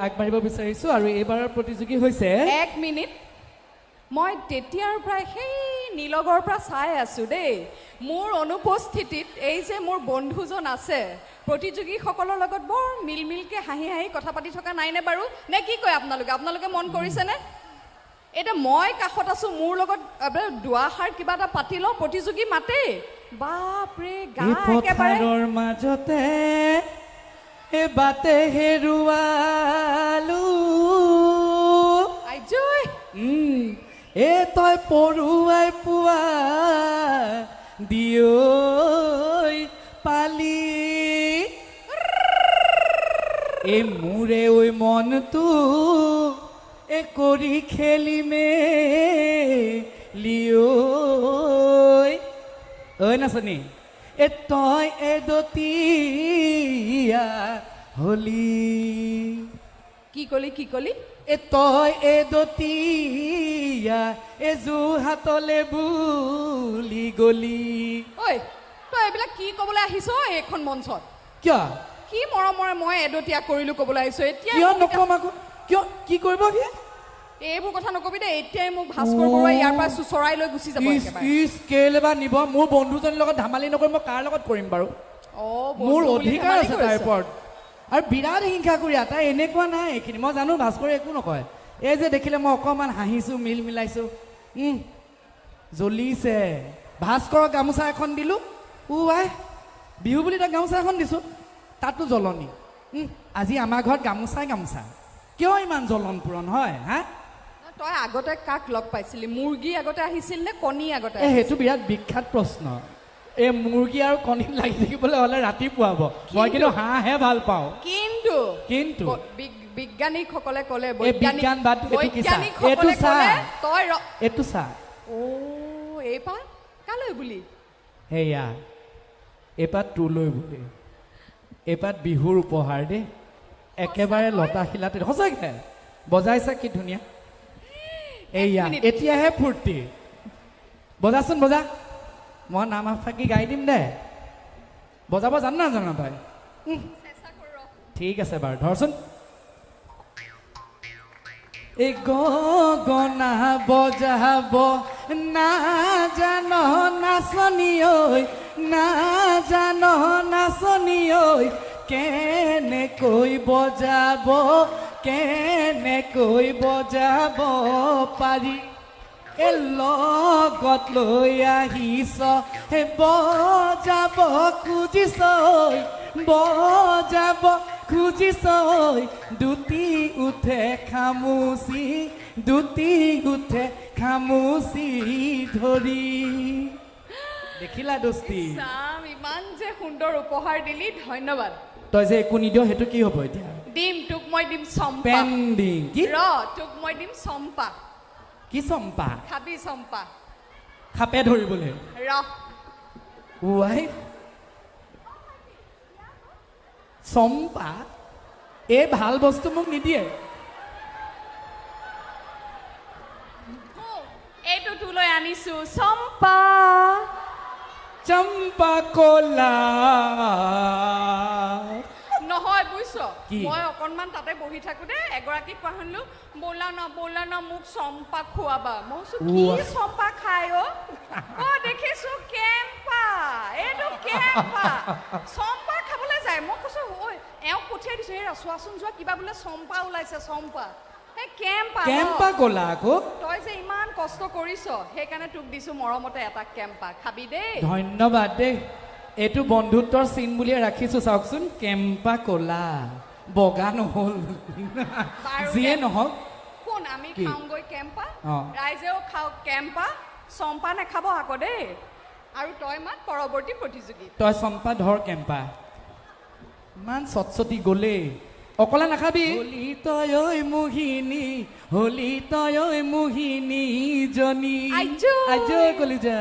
আগবাঢ়িব বিচাৰিছো আৰু এইবাৰৰ প্ৰতিযোগী হৈছে 1 মিনিট মই তেতিয়াৰ পৰা সেই নীলগৰ পৰা চাই আছো দেই মোৰ অনুপস্থিতিত এই যে মোৰ বন্ধুজন আছে প্ৰতিযোগীসকলৰ লগত বৰ মিলমিলকে হাঁহি হাঁহি কথা পাতি থকা নাইনে বাৰু নে কি কয় আপোনালোকে মন কৰিছেনে এটা মই কাষত আছো মোৰ লগত দুৱাষাৰ কিবা এটা পাতি লওঁ প্ৰতিযোগী মাতে বাপৰে গা একেবাৰে মাজতে এ বাতে হেৰুৱালো আইজৈ এ তই পৰুৱাই পোৱা দিয়ৈ পালি এ মোৰে ঐ মনটো এ কৰি খেলি মেলিয়ৈ ঐ নাচনী এ তই এদতীয়া হলি কি কলি এ তই এদতীয়া এ যোৰহাটলে বুলি গলি ঐ তই এইবিলাক কি ক'বলৈ আহিছ এইখন মঞ্চত কিয় কি মৰমৰে মই এদতীয়া কৰিলো ক'বলৈ আহিছো এতিয়া কিয় নকম আকৌ কিয় কি কৰিব কি এইবোৰ কথা নকবি দে এতিয়াই মোক ভাস্কৰ বৰুৱাই ইয়াৰ পৰা চুচৰাই লৈ গুচি যাব স্কেল বা নিব মোৰ বন্ধুজনীৰ লগত ধেমালি নকৰি মই কাৰ লগত কৰিম বাৰু মোৰ অধিকাৰ আছে তাৰ ওপৰত আৰু বিৰাট হিংসা কৰি তাই এনেকুৱা নাই এইখিনি মই জানো ভাস্কৰে একো নকয় এই যে দেখিলে মই অকণমান হাঁহিছো মিল মিলাইছো জ্বলিছে ভাস্কৰক গামোচা এখন দিলোঁ আই বিহু বুলি তাক গামোচা এখন দিছোঁ তাতো জ্বলনি আজি আমাৰ ঘৰত গামোচা কিয় ইমান জ্বলন পূৰণ হয় হা তই আগতে কাক লগ পাইছিলি মুৰ্গী আগতে আহিছিল নে কণী আগতে সেইটো বিৰাট বিখ্যাত প্ৰশ্ন এই মুৰ্গী আৰু কণীত লাগি থাকিবলৈ হ'লে ৰাতিপুৱাব মই কিন্তু হাঁহহে ভাল পাওঁ কিন্তু বিজ্ঞানীসকলে ক'লে এইটো চা এইপা কালৈ বুলি সেয়া এইপাত তোলৈ বুলি এইপাত বিহুৰ উপহাৰ দেই একেবাৰে লতা শিলাতে সঁচাকে বজাইছা কি ধুনীয়া এইয়া এতিয়াহে ফূৰ্তি বজাচোন বজা মই নাম ফাঁকি গাই দিম দে বজাব জানো তই ঠিক আছে বাৰু ধৰচোন এই গগনা বজাব নাজান নাচনী ঐ নাজান নাচনী ঐ কেনেকৈ বজাব পাৰি এ লগত লৈ আহিছ হে বজাব খুজিছ দুটি উঠে খামুচি ধৰি দেখিলা দোস্তি ইমান যে সুন্দৰ উপহাৰ দিলি ধন্যবাদ তই যে একো নিদিয় সেইটো কি হ'ব এতিয়া তোক মই দিম চম্পা পেণ্ডিং কি তোক মই দিম চম্পা কি চম্পা খাবি চম্পা খাপে ধৰিবলৈ ৱাই চম্পা এই ভাল বস্তু মোক নিদিয়ে এইটো তোলৈ আনিছো চম্পা চম্পা কলা নহয় বুইছ মই অকণমান তাতে বহি থাকোঁতে এগৰাকীক কোৱা শুনিলো ব'লা না মোক চম্পা খুৱাবা মই কৈছো কি চম্পা খাই দেখিছো কেম্পা এইটো কেম্পা চম্পা খাবলৈ যায় মই কৈছো এওঁক পঠিয়াই দিছো চোৱাচোন যোৱা কিবা বোলে চম্পা ওলাইছে চম্পা কেম্পা কলা আকৌ তই যে ইমান কষ্ট কৰিছ সেইকাৰণে তোক দিছো মৰমতে এটা কেম্পা খাবি দেই ধন্যবাদ দেই এইটো বন্ধুত্বৰ চিন বুলিয়ে ৰাখিছো চাওকচোন কেম্পা কলা বগা নহল যিয়ে নহওক কোন আমি খাওঁগৈ কেম্পা ৰাইজেও খাওক কেম্পা চম্পা নাখাব আকৌ দেই আৰু তই মাত পৰৱৰ্তী প্ৰতিযোগী তই চম্পা ধৰ কেম্পা ইমান চটচটি গ'লে অকলে নাখাবি হলি তই মোহিনী জনী আজয় কলিজা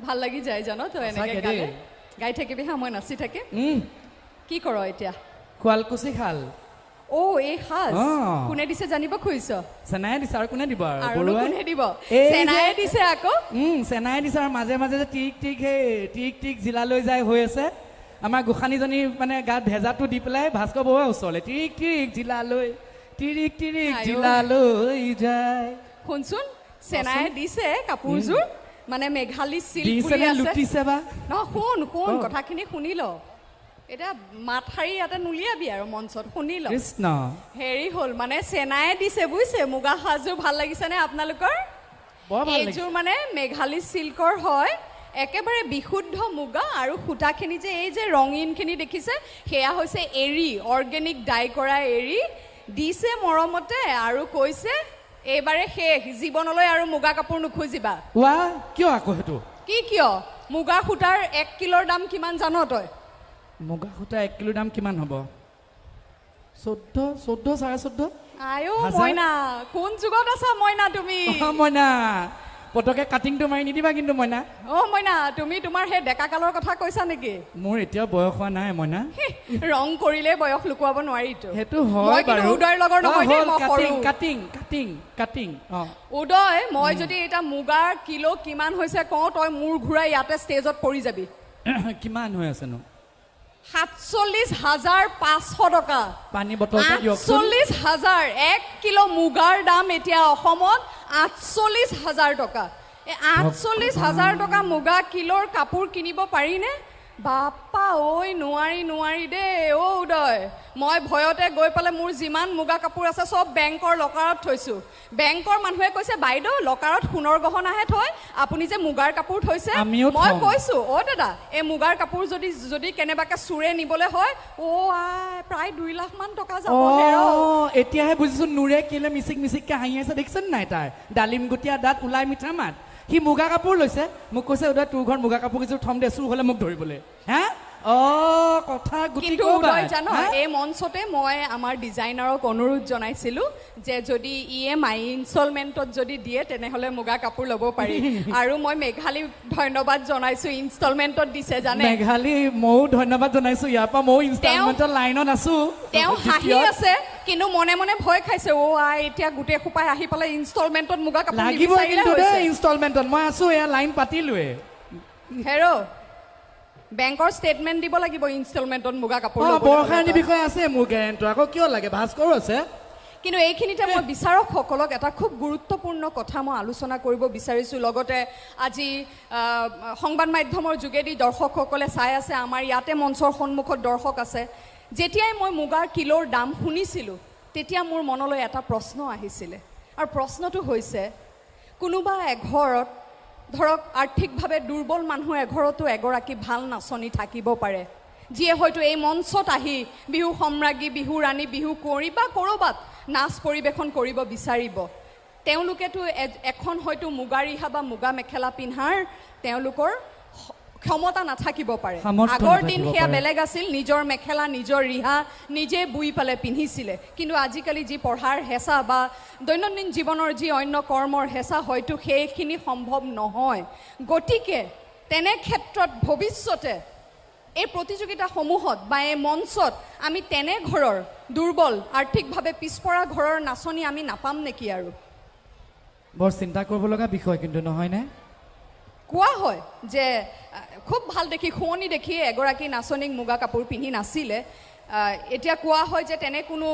ভাল লাগি যায় জানো তই এনেকে গালে গাই থাকিবি মই নাচি থাকে কি কৰ এতিয়া শুৱালকুছি খাল এই সাজ কোনে দিছে জানিব খুজিছ চেনাই দিছে আৰু কোনে দিব আৰু কোনে দিব চেনাই দিছে আকৌ চেনাই দিছে আৰু মাজে মাজে যে টিক জিলালৈ যায় হৈ আছে আমাৰ গোসানীজনী মানে গাত ভেজাটো দি পেলাই ভাস্কৰ বৰুৱাৰ ওচৰলৈ টিক জিলালৈ টিৰিক টিৰিক আইঅ। জিলালৈ যায় শুনচোন চেনাই দিছে কাপোৰযোৰ মানে মেঘালী চিল্ক দিছে বুলি নে আছে লুটিছে বা নহয় শুন শুন অ। কথাখিনি শুনি ল এতিয়া মাত শাৰী ইয়াতে নুলিয়াবি আৰু মঞ্চত শুনি ল কৃষ্ণ হেৰি হ'ল মানে চেনাই দিছে বুজিছে মুগা সাজযোৰ ভাল লাগিছেনে আপোনালোকৰ বৰ ভাল লাগিছে এইযোৰ মানে মেঘালী চিল্কৰ হয় একেবাৰে বিশুদ্ধ মুগা আৰু সূতাখিনি যে এই যে ৰঙীনখিনি দেখিছে সেয়া হৈছে এৰী অৰ্গেনিক ডাই কৰা এৰী দিছে মৰমতে আৰু কৈছে এইবাৰে শেষ জীৱনলৈ আৰু মুগা কাপোৰ নুখুজিবা ৱা কিয় আকৌ সেইটো কি কিয় মুগা সূতাৰ 1 কিলোৰ দাম কিমান জান তই মুগা সূতা 1 কিলো দাম কিমান হ'ব 14 14.5 আয়ো হাজাৰ? মইনা কোন যুগত আছা মইনা তুমি মইনা পটকে কাটিংটো মাৰি নিদিবা কিন্তু মইনা মইনা তুমি তোমাৰ সেই ডেকা কালৰ কথা কৈছা নেকি মোৰ এতিয়াও বয়স হোৱা নাই মইনা ৰং কৰিলে বয়স লুকুৱাব নোৱাৰিতো সেইটো মই হয় কিন্তু বাৰু উদয়ৰ লগৰ নহয় দেই, মই সৰু। কাটিং উদয় মই যদি এটা মুগাৰ কিলো কিমান হৈছে কওঁ তই মূৰ ঘূৰাই ইয়াতে ষ্টেজত পৰি যাবি কিমান হৈ আছেনো 47,500 টকা পানী বটল এটা দিয়কচোন 48,000 1 কিলো মুগাৰ দাম এতিয়া অসমত 48,000 টকা এই 48,000 টকা মুগা কিলোৰ কাপোৰ কিনিব পাৰিনে বাপ্পা ঐ নোৱাৰি দেই উদয় মই ভয়তে গৈ পেলাই মোৰ যিমান মুগা কাপোৰ আছে চব বেংকৰ লকাৰত থৈছোঁ বেংকৰ মানুহে কৈছে বাইদেউ লকাৰত সোণৰ গহনাহে থয় আপুনি যে মুগাৰ কাপোৰ থৈছে আমিও মই থওঁ। কৈছোঁ দাদা এই মুগাৰ কাপোৰ যদি কেনেবাকৈ চোৰে নিবলৈ হয় প্ৰায় 2 লাখ মান টকা যাব এতিয়াহে বুজিছো নুৰে কেলে মিচিককে হাঁহি আছে দেখিছে নাই তাৰ ডালিম গুটিয়া দাঁত ওলাই মিঠা মাত সি মুগা কাপোৰ লৈছে মোক কৈছে উদয় তোৰ ঘৰত মুগা কাপোৰ কিছু থম দে চুৰ হ'লে মোক ধৰিবলৈ হা কথা গুটি কিন্তু উদয় জানো এই মঞ্চতে মই আমাৰ ডিজাইনাৰক অনুৰোধ জনাইছিলোঁ যে যদি EMI ইনষ্টলমেণ্টত যদি দিয়ে তেনেহ'লে মুগা কাপোৰ ল'ব পাৰি আৰু মই মেঘালীক ধন্যবাদ জনাইছোঁ ইনষ্টলমেণ্টত দিছে জানে মেঘালী ময়ো ধন্যবাদ জনাইছো ইয়াৰ পৰা ময়ো ইনষ্টলমেণ্টৰ লাইনত আছো তেওঁ হাঁহি আছে কিন্তু মনে মনে ভয় খাইছে এতিয়া গোটেই সোপাই আহি পেলাই ইনষ্টলমেণ্টত মুগা কাপোৰ লাগিব কিন্তু দেই ইনষ্টলমেণ্টত মই আছো এয়া লাইন পাতিলোৱে হেৰ বেংকৰ ষ্টেটমেণ্ট দিব লাগিব ইনষ্টলমেণ্টত মুগা কাপোৰ বৰষাৰণী বিষয়ে আছে মোৰ গেৰেণ্টৰ আকৌ কিয় লাগে ভাস্কৰো আছে কিন্তু এইখিনিতে মই বিচাৰকসকলক এটা খুব গুৰুত্বপূৰ্ণ কথা মই আলোচনা কৰিব বিচাৰিছোঁ লগতে আজি সংবাদ মাধ্যমৰ যোগেদি দৰ্শকসকলে চাই আছে আমাৰ ইয়াতে মঞ্চৰ সন্মুখত দৰ্শক আছে যেতিয়াই মই মুগাৰ কিলোৰ দাম শুনিছিলোঁ তেতিয়া মোৰ মনলৈ এটা প্ৰশ্ন আহিছিলে আৰু প্ৰশ্নটো হৈছে কোনোবা এঘৰত ধৰক আৰ্থিকভাৱে দুৰ্বল মানুহ এঘৰতো এগৰাকী ভাল নাচনি থাকিব পাৰে যিয়ে হয়তো এই মঞ্চত আহি বিহু সম্ৰাজ্ঞী বিহু ৰাণী বিহু কুঁৱৰী বা ক'ৰবাত নাচ পৰিৱেশন কৰিব বিচাৰিব তেওঁলোকেতো এখন হয়তো মুগা ৰিহা বা মুগা মেখেলা পিন্ধাৰ তেওঁলোকৰ ক্ষমতা নাথাকিব পাৰে আগৰ দিন সেয়া বেলেগ আছিল নিজৰ মেখেলা নিজৰ ৰিহা নিজে বুই পেলাই পিন্ধিছিলে কিন্তু আজিকালি যি পঢ়াৰ হেঁচা বা দৈনন্দিন জীৱনৰ যি অন্য কৰ্মৰ হেঁচা হয়তো সেইখিনি সম্ভৱ নহয় গতিকে তেনে ক্ষেত্ৰত ভৱিষ্যতে এই প্ৰতিযোগিতাসমূহত বা এই মঞ্চত আমি তেনে ঘৰৰ দুৰ্বল আৰ্থিকভাৱে পিছপৰা ঘৰৰ নাচনি আমি নাপাম নেকি আৰু বৰ চিন্তা কৰিব লগা বিষয় কিন্তু নহয়নে কোৱা হয় যে খুব ভাল দেখি শুৱনি দেখি এগৰাকী নাচনীক মুগা কাপোৰ পিন্ধি নাছিলে এতিয়া কোৱা হয় যে তেনে কোনো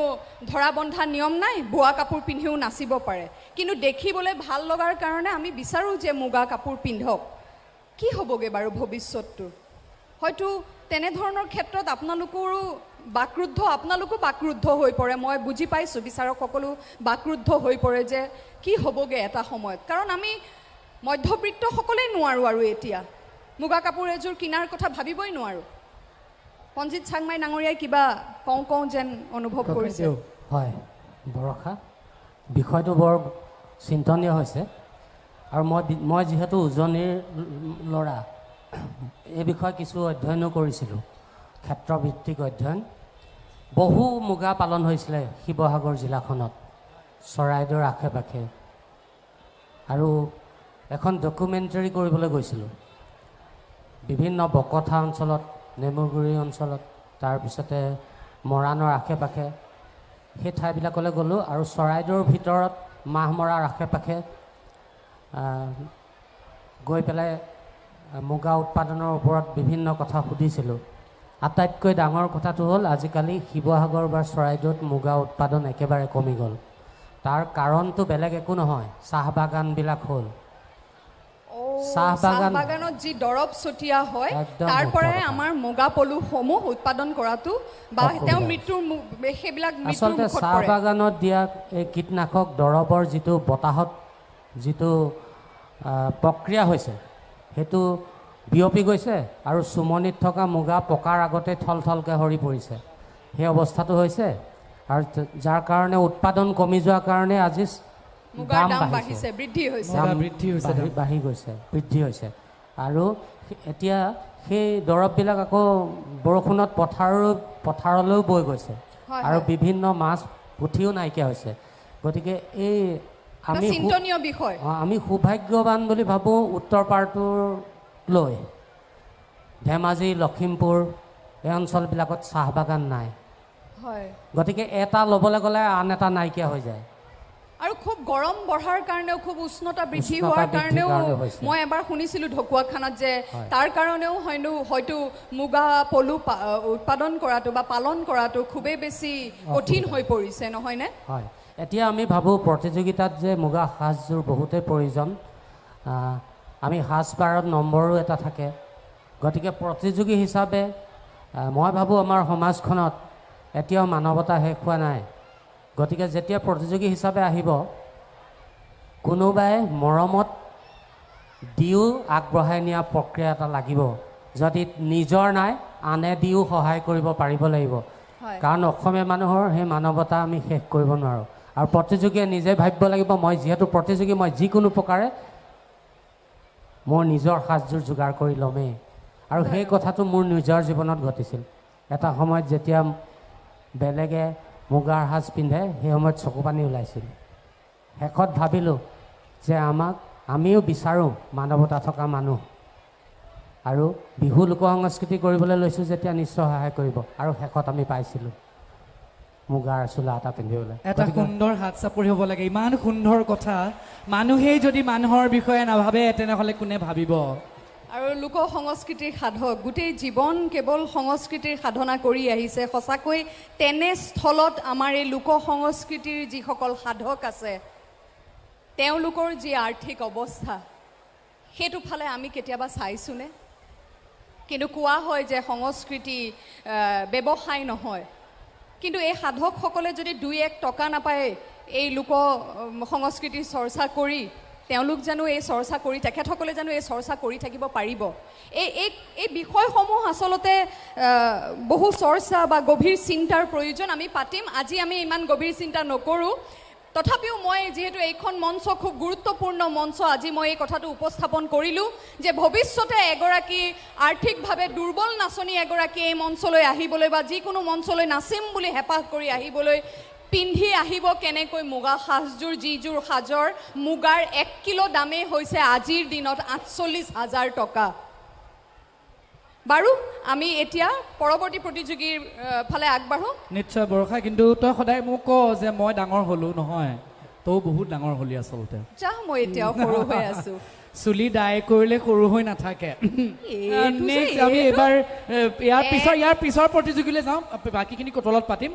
ধৰা বন্ধা নিয়ম নাই বোৱা কাপোৰ পিন্ধিও নাচিব পাৰে কিন্তু দেখিবলৈ ভাল লগাৰ কাৰণে আমি বিচাৰোঁ যে মুগা কাপোৰ পিন্ধক কি হ'বগৈ বাৰু ভৱিষ্যতটো হয়তো তেনেধৰণৰ ক্ষেত্ৰত আপোনালোকৰো আপোনালোকো বাকৰুদ্ধ হৈ পৰে মই বুজি পাইছোঁ বিচাৰকসকলো বাকৰুদ্ধ হৈ পৰে যে কি হ'বগৈ এটা সময়ত কাৰণ আমি মধ্যবিত্তসকলেই নোৱাৰোঁ আৰু এতিয়া মুগা কাপোৰ এযোৰ কিনাৰ কথা ভাবিবই নোৱাৰোঁ পঞ্জিত চাংমাই ডাঙৰীয়াই কিবা কওঁ যেন অনুভৱ কৰিছে হয় বৰষা বিষয়টো বৰ চিন্তনীয় হৈছে আৰু মই যিহেতু উজনিৰ ল'ৰা এই বিষয়ে কিছু অধ্যয়নো কৰিছিলোঁ ক্ষেত্ৰভিত্তিক অধ্যয়ন বহু মুগা পালন হৈছিলে শিৱসাগৰ জিলাখনত চৰাইদেউৰ আশে পাশে আৰু এখন ডকুমেণ্টাৰী কৰিবলৈ গৈছিলোঁ বিভিন্ন বকথা অঞ্চলত নেমুগুৰি অঞ্চলত তাৰপিছতে মৰাণৰ আশে পাশে সেই ঠাইবিলাকলৈ গ'লোঁ আৰু চৰাইদেউৰ ভিতৰত মাহমৰাৰ আশে পাশে গৈ পেলাই মুগা উৎপাদনৰ ওপৰত বিভিন্ন কথা সুধিছিলোঁ আটাইতকৈ ডাঙৰ কথাটো হ'ল আজিকালি শিৱসাগৰ বা চৰাইদেউত মুগা উৎপাদন একেবাৰে কমি গ'ল। তাৰ কাৰণটো বেলেগ একো নহয়, চাহ বাগানবিলাক হ'ল। চাহ বাগান বাগানত যি দৰৱ ছটিয়া হয় একদম তাৰ শুদ্ধ পৰাই কথা। আমাৰ মুগা পলুসমূহ উৎপাদন কৰাটো বা অসুবিধা তেওঁ হৈছে। সেইবিলাক মৃত্যুৰ আচলতে মুখত চাহ পৰে। বাগানত দিয়া এই কীটনাশক দৰৱৰ যিটো বতাহত যিটো প্ৰক্ৰিয়া হৈছে সেইটো বিয়পি গৈছে আৰু চুমনিত থকা মুগা পকাৰ আগতে থলথলকৈ সৰি পৰিছে। সেই অৱস্থাটো হৈছে আৰু যাৰ কাৰণে উৎপাদন কমি যোৱাৰ কাৰণে আজি মুগাৰ দাম বাঢ়িছে, বৃদ্ধি হৈছে। মুগা বৃদ্ধি হৈছে, দাম। বাঢ়ি গৈছে, বৃদ্ধি হৈছে। আৰু এতিয়া সেই দৰৱবিলাক আকৌ বৰষুণত পথাৰলৈও বৈ গৈছে হয়, আৰু হয়। বিভিন্ন মাছ পুঠিও নাইকিয়া হৈছে। গতিকে এই এটা চিন্তনীয় বিষয়। আমি সৌভাগ্যৱান বুলি ভাবোঁ উত্তৰ পাৰটোৰ লৈ। ধেমাজি, লখিমপুৰ এই অঞ্চলবিলাকত চাহ বাগান নাই। হয়। গতিকে এটা ল'বলৈ গ'লে আন এটা নাইকিয়া হৈ যায়। আৰু খুব গৰম বঢ়াৰ কাৰণেও, খুব উষ্ণতা বৃদ্ধি উষ্ণতা হোৱাৰ বৃদ্ধিৰ কাৰণেও কাৰণেও হৈছে। মই এবাৰ শুনিছিলোঁ ঢকুৱাখানাত যে হয়। তাৰ কাৰণেও হয়তো মুগা পলু উৎপাদন কৰাটো বা পালন কৰাটো খুবেই বেছি কঠিন হৈ পৰিছে, নহয়নে? হয়, এতিয়া আমি ভাবোঁ প্ৰতিযোগিতাত যে মুগা সাজযোৰ বহুতেই প্ৰয়োজন। আমি সাজপাৰত নম্বৰো এটা থাকে। গতিকে প্ৰতিযোগী হিচাপে মই ভাবোঁ আমাৰ সমাজখনত এতিয়াও মানৱতা শেষ হোৱা নাই। গতিকে যেতিয়া প্ৰতিযোগী হিচাপে আহিব, কোনোবাই মৰমত দিও আগবঢ়াই নিয়া প্ৰক্ৰিয়া এটা লাগিব। যদি নিজৰ নাই, আনে দিও সহায় কৰিব পাৰিব লাগিব। হয়। কাৰণ অসমীয়া মানুহৰ সেই মানৱতা আমি শেষ কৰিব নোৱাৰোঁ। আৰু প্ৰতিযোগীয়ে নিজে ভাবিব লাগিব, মই যিহেতু প্ৰতিযোগী, মই যিকোনো প্ৰকাৰে মোৰ নিজৰ সাজযোৰ যোগাৰ কৰি ল'মেই। আৰু সেই কথাটো মোৰ নিজৰ জীৱনত ঘটিছিল। এটা সময়ত যেতিয়া বেলেগে মুগাৰ সাজ পিন্ধে, সেই সময়ত চকু পানী ওলাইছিল। শেষত ভাবিলোঁ যে আমিও বিচাৰোঁ মানৱতা থকা মানুহ। আৰু বিহু লোক সংস্কৃতি কৰিবলৈ লৈছোঁ যেতিয়া নিশ্চয় সহায় কৰিব। আৰু শেষত আমি পাইছিলোঁ মুগাৰ চোলা এটা পিন্ধিবলৈ। এটা সুন্দৰ হাত চাপৰি হ'ব লাগে। ইমান সুন্দৰ কথা, মানুহেই যদি মানুহৰ বিষয়ে নাভাবে তেনেহ'লে কোনে ভাবিব? আৰু লোক সংস্কৃতিৰ সাধক, গোটেই জীৱন কেৱল সংস্কৃতিৰ সাধনা কৰি আহিছে। সঁচাকৈ তেনেস্থলত আমাৰ এই লোক সংস্কৃতিৰ যিসকল সাধক আছে, তেওঁলোকৰ যি আৰ্থিক অৱস্থা, সেইটো ফালে আমি কেতিয়াবা চাইছোঁনে? কিন্তু কোৱা হয় যে সংস্কৃতি ব্যৱসায় নহয়। কিন্তু এই সাধকসকলে যদি 2-1 টকা নাপায় এই লোক সংস্কৃতিৰ চৰ্চা কৰি, তেওঁলোক জানো এই চৰ্চা কৰি, তেখেতসকলে জানো এই চৰ্চা কৰি থাকিব পাৰিব? এই বিষয়সমূহ আচলতে বহু চৰ্চা বা গভীৰ চিন্তাৰ প্ৰয়োজন। আমি পাতিম, আজি আমি ইমান গভীৰ চিন্তা নকৰোঁ। তথাপিও মই যিহেতু এইখন মঞ্চ খুব গুৰুত্বপূৰ্ণ মঞ্চ, আজি মই এই কথাটো উপস্থাপন কৰিলোঁ যে ভৱিষ্যতে এগৰাকী আৰ্থিকভাৱে দুৰ্বল নাচনী এগৰাকী এই মঞ্চলৈ আহিবলৈ বা যিকোনো মঞ্চলৈ নাচিম বুলি হেঁপাহ কৰি আহিবলৈ পিন্ধি আহিব কেনেকৈ মুগা সাজযোৰ, যিযোৰ সাজৰ মুগাৰ 1 কিলো দামেই হৈছে আজিৰ দিনত 48,000 টকা। বাৰু আমি এতিয়া পৰৱৰ্তী প্ৰতিযোগীৰ ফালে আগবাঢ়োঁ। নিশ্চয় বৰষা, কিন্তু তই সদায় মোক ক যে মই ডাঙৰ হ'লোঁ। নহয়, তই বহুত ডাঙৰ হ'লি আচলতে। যা, মই এতিয়াও সৰু হৈ আছোঁ। চুলি ডাই কৰিলে সৰু হৈ নাথাকে। এইটো যে নেক্সট আমি এবাৰ ইয়াৰ পিছৰ প্ৰতিযোগীলৈ যাওঁ, বাকীখিনি কটলত পাতিম।